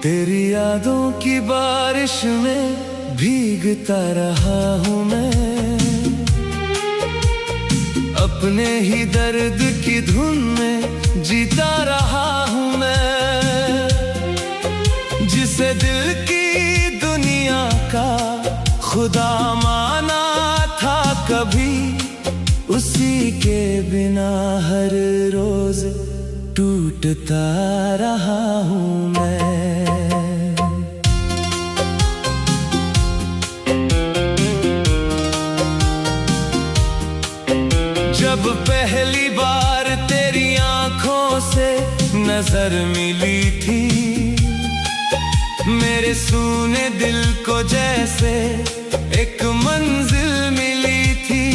तेरी यादों की बारिश में भीगता रहा हूँ मैं, अपने ही दर्द की धुन में जीता रहा हूँ मैं। जिसे दिल की दुनिया का खुदा माना था कभी, उसी के बिना हर रोज टूटता रहा हूँ मैं। जब पहली बार तेरी आंखों से नजर मिली थी, मेरे सूने दिल को जैसे एक मंजिल मिली थी।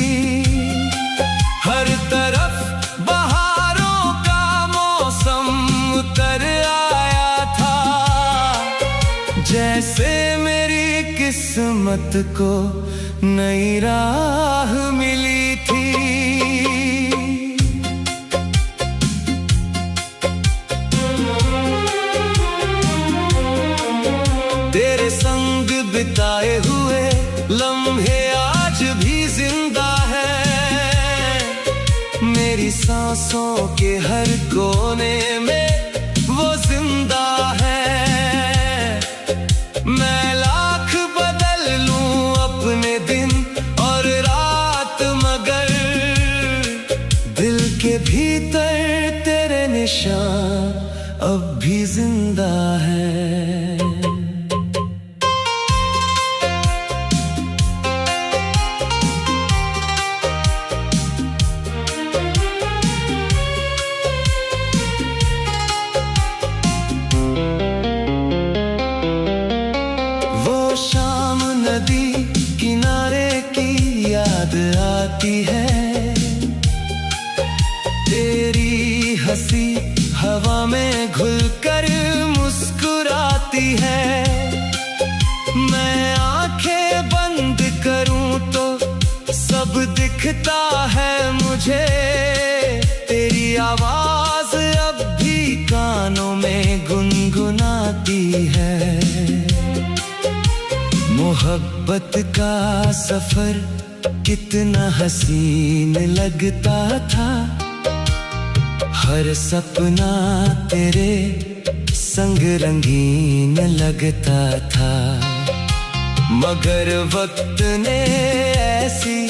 हर तरफ बहारों का मौसम उतर आया था, जैसे मेरी किस्मत को नई राह मिली थी। तेरे संग बिताए हुए लम्हे आज भी जिंदा है, मेरी सांसों के हर कोने में वो जिंदा है। मैं लाख बदल लूं अपने दिन और रात, मगर दिल के भीतर तेरे निशान अब भी जिंदा है। शाम नदी किनारे की याद आती है, तेरी हंसी हवा में घुलकर मुस्कुराती है। मैं आंखें बंद करूं तो सब दिखता है मुझे, तेरी आवाज अब भी कानों में गुनगुनाती है। मोहब्बत का सफर कितना हसीन लगता था, हर सपना तेरे संग रंगीन लगता था। मगर वक्त ने ऐसी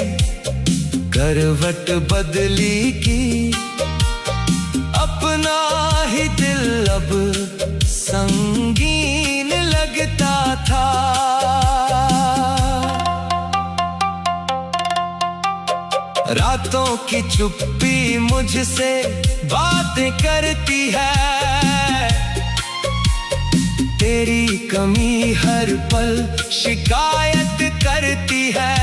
करवट बदली कि अपना ही दिल अब संगीन लगता था। रातों की चुप्पी मुझसे बातें करती है, तेरी कमी हर पल शिकायत करती है।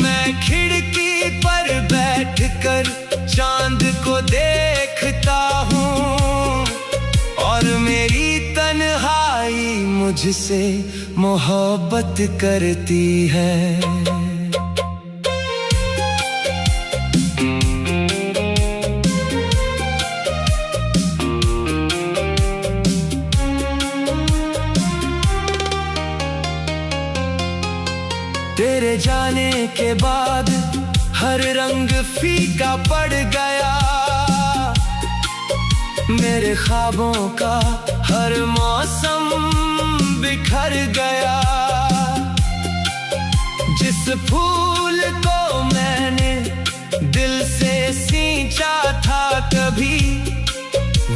मैं खिड़की पर बैठकर चांद को देखता हूँ, और मेरी तन्हाई मुझसे मोहब्बत करती है। तेरे जाने के बाद हर रंग फीका पड़ गया, मेरे ख्वाबों का हर मौसम बिखर गया। जिस फूल को मैंने दिल से सींचा था कभी,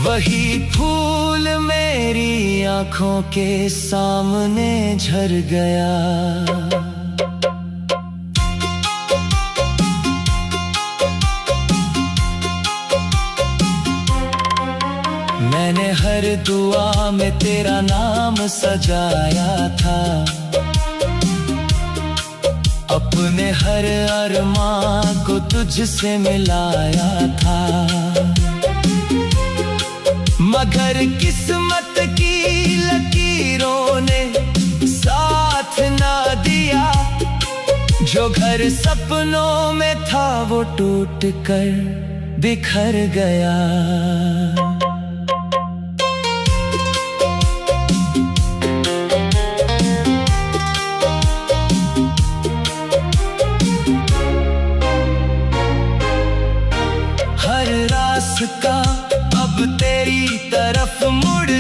वही फूल मेरी आंखों के सामने झर गया। मैंने हर दुआ में तेरा नाम सजाया था, अपने हर अरमान को तुझसे मिलाया था। मगर किस्मत की लकीरों ने साथ ना दिया, जो घर सपनों में था वो टूट कर बिखर गया।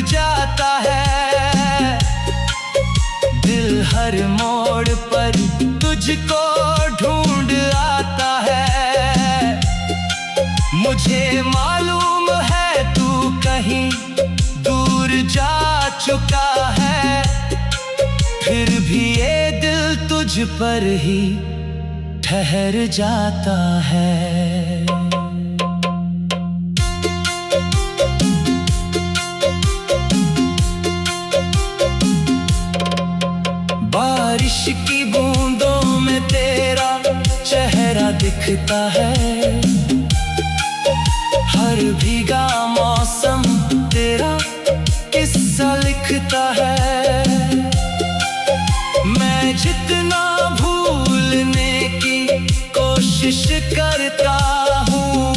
जाता है। दिल हर मोड़ पर तुझको ढूंढ आता है। मुझे मालूम है तू कहीं दूर जा चुका है, फिर भी ये दिल तुझ पर ही ठहर जाता है। बारिश की बूंदों में तेरा चेहरा दिखता है। हर भीगा मौसम तेरा किस्सा लिखता है। मैं जितना भूलने की कोशिश करता हूँ,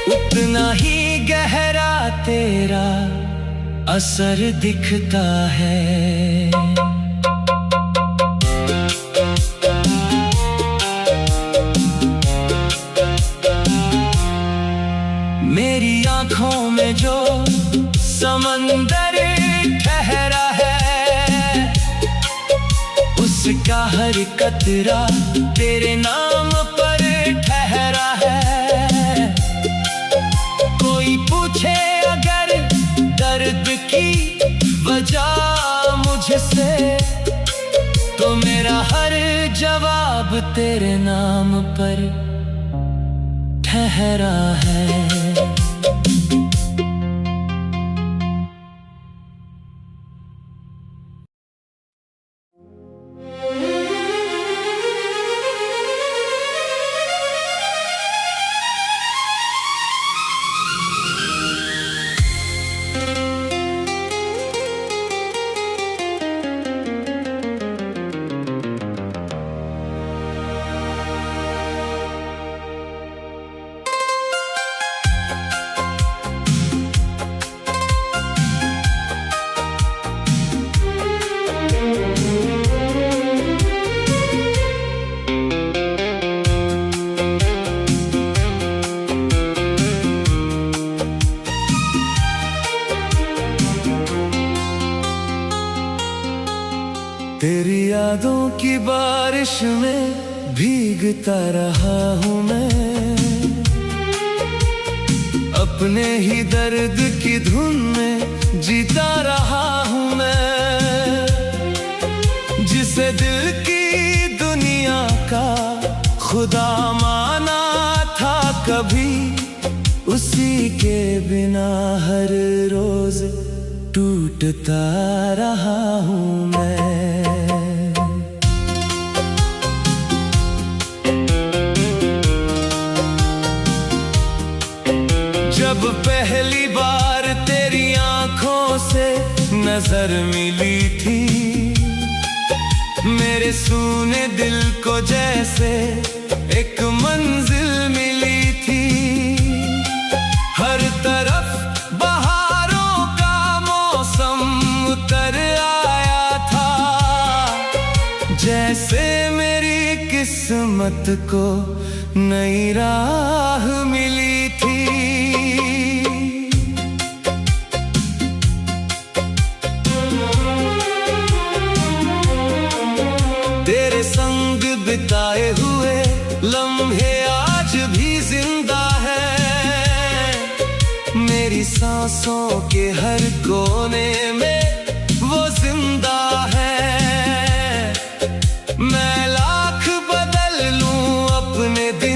उतना ही गहरा तेरा असर दिखता है। मेरी आँखों में जो समंदर ठहरा है, उसका हर कतरा तेरे नाम पर ठहरा है। कोई पूछे अगर दर्द की वजह मुझसे, तो मेरा हर जवाब तेरे नाम पर ठहरा है। तेरी यादों की बारिश में भीगता रहा हूँ मैं, अपने ही दर्द की धुन में जीता रहा हूँ मैं। जिसे दिल की दुनिया का खुदा माना था कभी, उसी के बिना हर रोज टूटता रहा हूँ मैं। जब पहली बार तेरी आंखों से नजर मिली थी, मेरे सूने दिल को जैसे एक मंजिल मिली थी। हर तरफ बहारों का मौसम उतर आया था, जैसे मेरी किस्मत को नई राह मिली थी। तेरे संग बिताए हुए लम्हे आज भी जिंदा है, मेरी सांसों के हर कोने में वो जिंदा है। मैं लाख बदल लूं अपने दिल